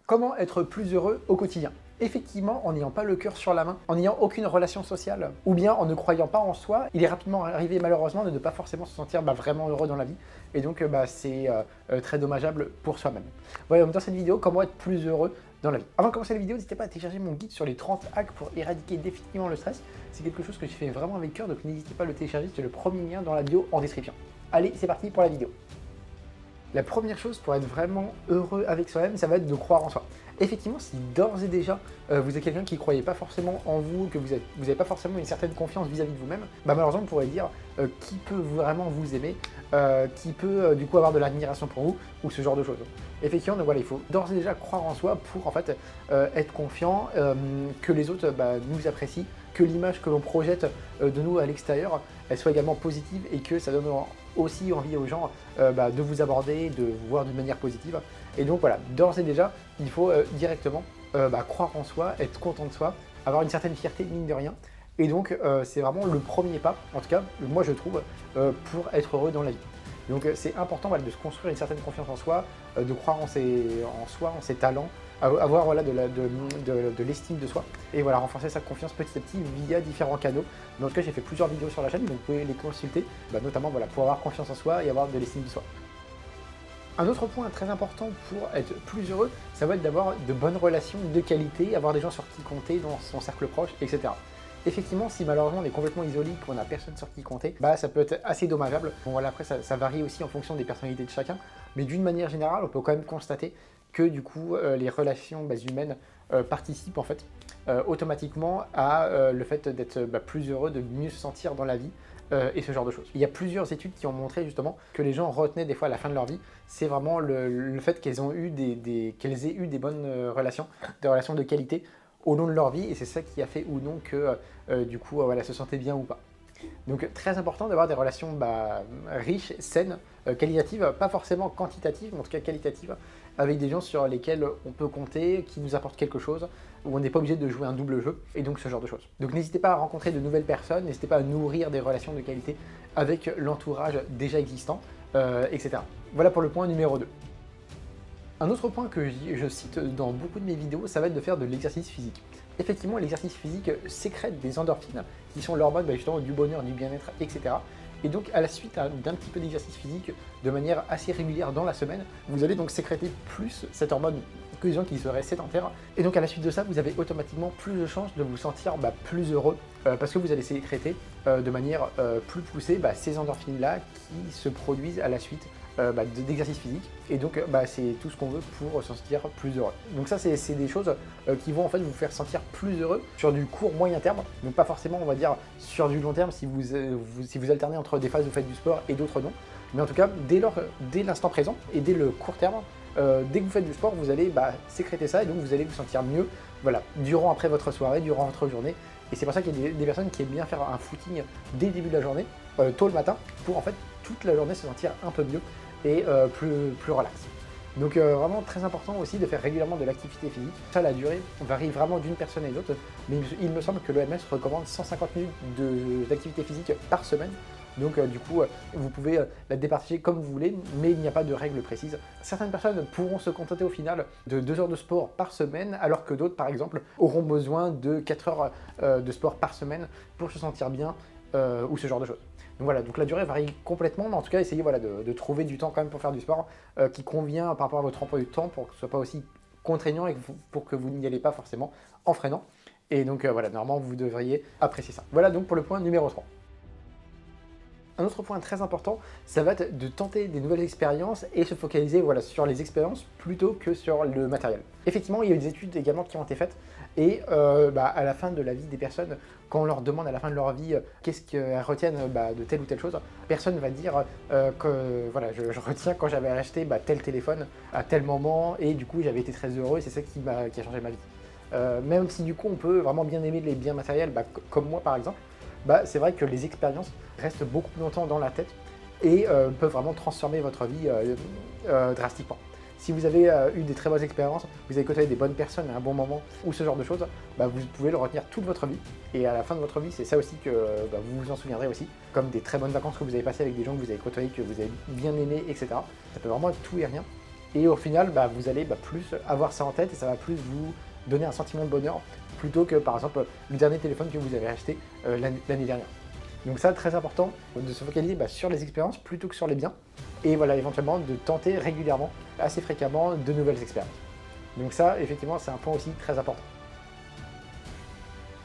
Comment être plus heureux au quotidien? Effectivement, en n'ayant pas le cœur sur la main, en n'ayant aucune relation sociale, ou bien en ne croyant pas en soi, il est rapidement arrivé malheureusement de ne pas forcément se sentir vraiment heureux dans la vie. Et donc c'est très dommageable pour soi-même. Voilà, donc dans cette vidéo, comment être plus heureux dans la vie. Avant de commencer la vidéo, n'hésitez pas à télécharger mon guide sur les 30 hacks pour éradiquer définitivement le stress. C'est quelque chose que j'ai fait vraiment avec cœur, donc n'hésitez pas à le télécharger, c'est le premier lien dans la bio en description. Allez, c'est parti pour la vidéo. La première chose pour être vraiment heureux avec soi-même, ça va être de croire en soi. Effectivement, si d'ores et déjà vous êtes quelqu'un qui ne croyait pas forcément en vous, que vous n'avez pas forcément une certaine confiance vis-à-vis de vous-même, malheureusement on pourrait dire qui peut vraiment vous aimer, qui peut du coup avoir de l'admiration pour vous, ou ce genre de choses. Effectivement, donc voilà, il faut d'ores et déjà croire en soi pour en fait être confiant, que les autres nous apprécient, que l'image que l'on projette de nous à l'extérieur, elle soit également positive et que ça donne aussi envie aux gens de vous aborder, de vous voir d'une manière positive. Et donc voilà, d'ores et déjà, il faut directement croire en soi, être content de soi, avoir une certaine fierté, mine de rien. Et donc c'est vraiment le premier pas, en tout cas, moi je trouve, pour être heureux dans la vie. Donc c'est important de se construire une certaine confiance en soi, de croire en soi, en ses talents, avoir de l'estime de soi et voilà, renforcer sa confiance petit à petit via différents canaux. Mais en tout cas, j'ai fait plusieurs vidéos sur la chaîne, donc vous pouvez les consulter, notamment pour avoir confiance en soi et avoir de l'estime de soi. Un autre point très important pour être plus heureux, ça va être d'avoir de bonnes relations de qualité, avoir des gens sur qui compter dans son cercle proche, etc. Effectivement, si malheureusement on est complètement isolé, qu'on n'a personne sur qui compter, ça peut être assez dommageable. Bon voilà, après ça varie aussi en fonction des personnalités de chacun, mais d'une manière générale, on peut quand même constater que du coup les relations humaines participent en fait automatiquement à le fait d'être plus heureux, de mieux se sentir dans la vie et ce genre de choses. Il y a plusieurs études qui ont montré justement que les gens retenaient des fois à la fin de leur vie, c'est vraiment le fait qu'elles aient eu des bonnes relations, des relations de qualité au long de leur vie, et c'est ça qui a fait ou non que du coup se sentait bien ou pas. Donc très important d'avoir des relations riches, saines, qualitatives, pas forcément quantitatives, mais en tout cas qualitatives, avec des gens sur lesquels on peut compter, qui nous apportent quelque chose, où on n'est pas obligé de jouer un double jeu, et donc ce genre de choses. Donc n'hésitez pas à rencontrer de nouvelles personnes, n'hésitez pas à nourrir des relations de qualité avec l'entourage déjà existant, etc. Voilà pour le point numéro 2. Un autre point que je cite dans beaucoup de mes vidéos, ça va être de faire de l'exercice physique. Effectivement, l'exercice physique sécrète des endorphines, qui sont l'hormone justement du bonheur, du bien-être, etc. Et donc à la suite d'un petit peu d'exercice physique de manière assez régulière dans la semaine, vous allez donc sécréter plus cette hormone que les gens qui seraient sédentaires. Et donc à la suite de ça, vous avez automatiquement plus de chances de vous sentir plus heureux parce que vous allez sécréter de manière plus poussée ces endorphines-là qui se produisent à la suite d'exercice physique, et donc c'est tout ce qu'on veut pour se sentir plus heureux. Donc ça c'est des choses qui vont en fait vous faire sentir plus heureux sur du court moyen terme, donc pas forcément on va dire sur du long terme si vous alternez entre des phases où vous faites du sport et d'autres non, mais en tout cas dès l'instant présent et dès le court terme, dès que vous faites du sport, vous allez sécréter ça et donc vous allez vous sentir mieux durant après votre soirée, durant votre journée. Et c'est pour ça qu'il y a des personnes qui aiment bien faire un footing dès le début de la journée, tôt le matin, pour en fait toute la journée se sentir un peu mieux et plus relax. Donc vraiment très important aussi de faire régulièrement de l'activité physique. Ça, la durée varie vraiment d'une personne à l'autre, mais il me semble que l'OMS recommande 150 minutes d'activité physique par semaine. Donc du coup, vous pouvez la départager comme vous voulez, mais il n'y a pas de règle précise. Certaines personnes pourront se contenter au final de 2 heures de sport par semaine, alors que d'autres, par exemple, auront besoin de 4 heures de sport par semaine pour se sentir bien, ou ce genre de choses. Donc voilà, donc la durée varie complètement, mais en tout cas, essayez de trouver du temps quand même pour faire du sport qui convient par rapport à votre emploi du temps pour que ce ne soit pas aussi contraignant et pour que vous n'y allez pas forcément en freinant. Et donc voilà, normalement, vous devriez apprécier ça. Voilà donc pour le point numéro 3. Un autre point très important, ça va être de tenter des nouvelles expériences et se focaliser sur les expériences plutôt que sur le matériel. Effectivement, il y a eu des études également qui ont été faites et à la fin de la vie des personnes, quand on leur demande à la fin de leur vie qu'est-ce qu'elles retiennent de telle ou telle chose, personne ne va dire que je retiens quand j'avais acheté tel téléphone à tel moment et du coup j'avais été très heureux et c'est ça qui a changé ma vie. Même si du coup on peut vraiment bien aimer les biens matériels, comme moi par exemple, c'est vrai que les expériences restent beaucoup plus longtemps dans la tête et peuvent vraiment transformer votre vie drastiquement. Si vous avez eu des très bonnes expériences, vous avez côtoyé des bonnes personnes à un bon moment ou ce genre de choses, vous pouvez le retenir toute votre vie. Et à la fin de votre vie, c'est ça aussi que vous vous en souviendrez aussi, comme des très bonnes vacances que vous avez passées avec des gens que vous avez côtoyés, que vous avez bien aimés, etc. Ça peut vraiment être tout et rien. Et au final, bah, vous allez plus avoir ça en tête et ça va plus vous donner un sentiment de bonheur plutôt que par exemple le dernier téléphone que vous avez acheté l'année dernière. Donc ça, très important de se focaliser sur les expériences plutôt que sur les biens. Et voilà, éventuellement de tenter régulièrement, assez fréquemment, de nouvelles expériences. Donc ça, effectivement, c'est un point aussi très important.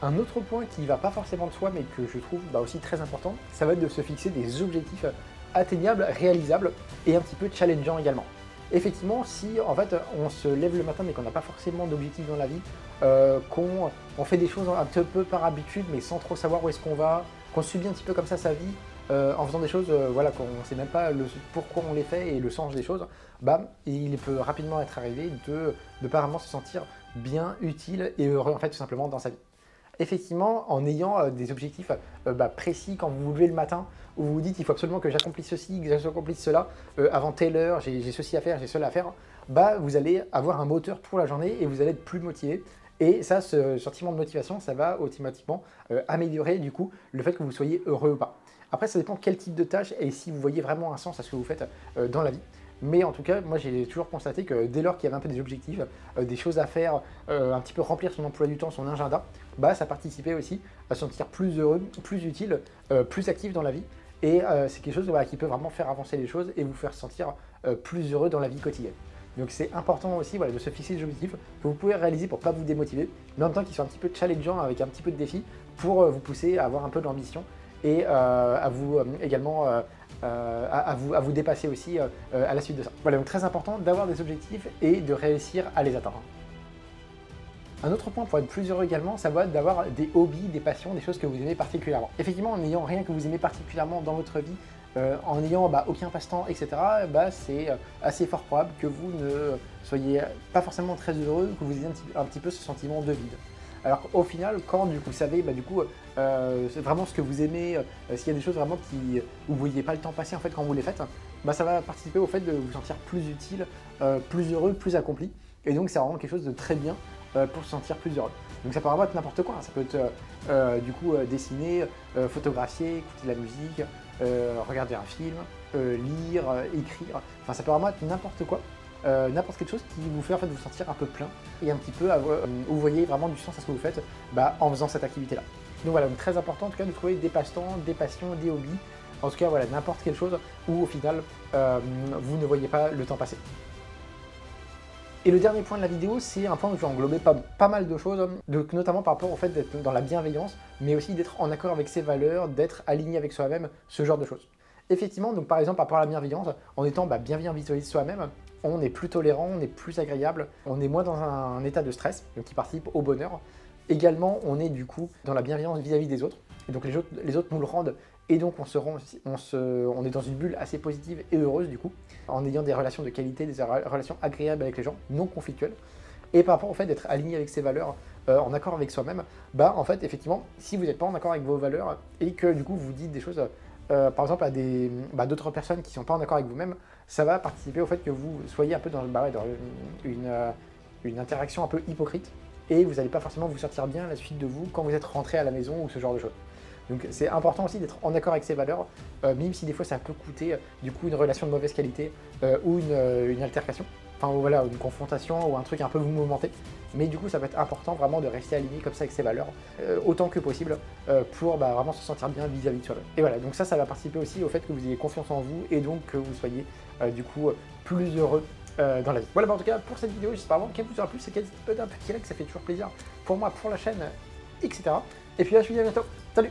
Un autre point qui ne va pas forcément de soi, mais que je trouve aussi très important, ça va être de se fixer des objectifs atteignables, réalisables et un petit peu challengeants également. Effectivement, si en fait on se lève le matin mais qu'on n'a pas forcément d'objectifs dans la vie, qu'on fait des choses un petit peu par habitude mais sans trop savoir où est-ce qu'on va, qu'on subit un petit peu comme ça sa vie, en faisant des choses voilà, qu'on ne sait même pas pourquoi on les fait et le sens des choses, il peut rapidement être arrivé de ne pas vraiment se sentir bien, utile et heureux en fait tout simplement dans sa vie. Effectivement, en ayant des objectifs précis quand vous vous levez le matin, où vous vous dites il faut absolument que j'accomplisse ceci, que j'accomplisse cela, avant telle heure, j'ai ceci à faire, j'ai cela à faire, vous allez avoir un moteur pour la journée et vous allez être plus motivé. Et ça, ce sentiment de motivation, ça va automatiquement améliorer du coup le fait que vous soyez heureux ou pas. Après, ça dépend quel type de tâche et si vous voyez vraiment un sens à ce que vous faites dans la vie. Mais en tout cas, moi j'ai toujours constaté que dès lors qu'il y avait un peu des objectifs, des choses à faire, un petit peu remplir son emploi du temps, son agenda, ça participait aussi à se sentir plus heureux, plus utile, plus actif dans la vie. Et c'est quelque chose qui peut vraiment faire avancer les choses et vous faire sentir plus heureux dans la vie quotidienne. Donc c'est important aussi de se fixer des objectifs que vous pouvez réaliser pour ne pas vous démotiver, mais en même temps qu'ils soient un petit peu challengeants avec un petit peu de défi pour vous pousser à avoir un peu d'ambition et à vous également à vous dépasser aussi à la suite de ça. Voilà, donc très important d'avoir des objectifs et de réussir à les atteindre. Un autre point pour être plus heureux également, ça va être d'avoir des hobbies, des passions, des choses que vous aimez particulièrement. Effectivement, en n'ayant rien que vous aimez particulièrement dans votre vie, en n'ayant aucun passe-temps, etc., c'est assez fort probable que vous ne soyez pas forcément très heureux, que vous ayez un petit peu ce sentiment de vide. Alors qu'au final, quand vous savez c'est vraiment ce que vous aimez, s'il y a des choses vraiment où vous ne voyez pas le temps passer en fait quand vous les faites, ça va participer au fait de vous sentir plus utile, plus heureux, plus accompli. Et donc c'est vraiment quelque chose de très bien pour se sentir plus heureux. Donc ça peut vraiment être n'importe quoi, ça peut être dessiner, photographier, écouter de la musique, regarder un film, lire, écrire, enfin ça peut vraiment être n'importe quoi. N'importe quelque chose qui vous fait en fait vous sentir un peu plein et un petit peu où vous voyez vraiment du sens à ce que vous faites en faisant cette activité-là. Donc voilà, donc très important en tout cas de trouver des passe-temps, des passions, des hobbies, en tout cas voilà, n'importe quelle chose où au final vous ne voyez pas le temps passer. Et le dernier point de la vidéo, c'est un point où je vais englober pas mal de choses, notamment par rapport au fait d'être dans la bienveillance, mais aussi d'être en accord avec ses valeurs, d'être aligné avec soi-même, ce genre de choses. Effectivement, donc par exemple par rapport à la bienveillance, en étant bienveillant vis-à-vis de soi-même, on est plus tolérant, on est plus agréable, on est moins dans un état de stress, donc qui participe au bonheur. Également, on est du coup dans la bienveillance vis-à-vis des autres, et donc les autres nous le rendent, et donc on est dans une bulle assez positive et heureuse du coup, en ayant des relations de qualité, des relations agréables avec les gens, non conflictuelles. Et par rapport au fait d'être aligné avec ses valeurs, en accord avec soi-même, en fait effectivement, si vous n'êtes pas en accord avec vos valeurs, et que du coup vous dites des choses par exemple à d'autres personnes qui ne sont pas en accord avec vous-même, ça va participer au fait que vous soyez un peu dans une interaction un peu hypocrite et vous n'allez pas forcément vous sentir bien à la suite de vous quand vous êtes rentré à la maison ou ce genre de choses. Donc c'est important aussi d'être en accord avec ses valeurs, même si des fois ça peut coûter du coup une relation de mauvaise qualité ou une altercation, enfin voilà, une confrontation ou un truc un peu vous momenter. Mais du coup ça va être important vraiment de rester aligné comme ça avec ses valeurs autant que possible pour vraiment se sentir bien vis-à-vis de soi-même. Et voilà, donc ça va participer aussi au fait que vous ayez confiance en vous et donc que vous soyez du coup plus heureux dans la vie. Voilà, en tout cas pour cette vidéo, j'espère vraiment qu'elle vous aura plu, c'est qu'elle peut être un petit like, ça fait toujours plaisir pour moi, pour la chaîne, etc. Et puis là je vous dis à bientôt, salut!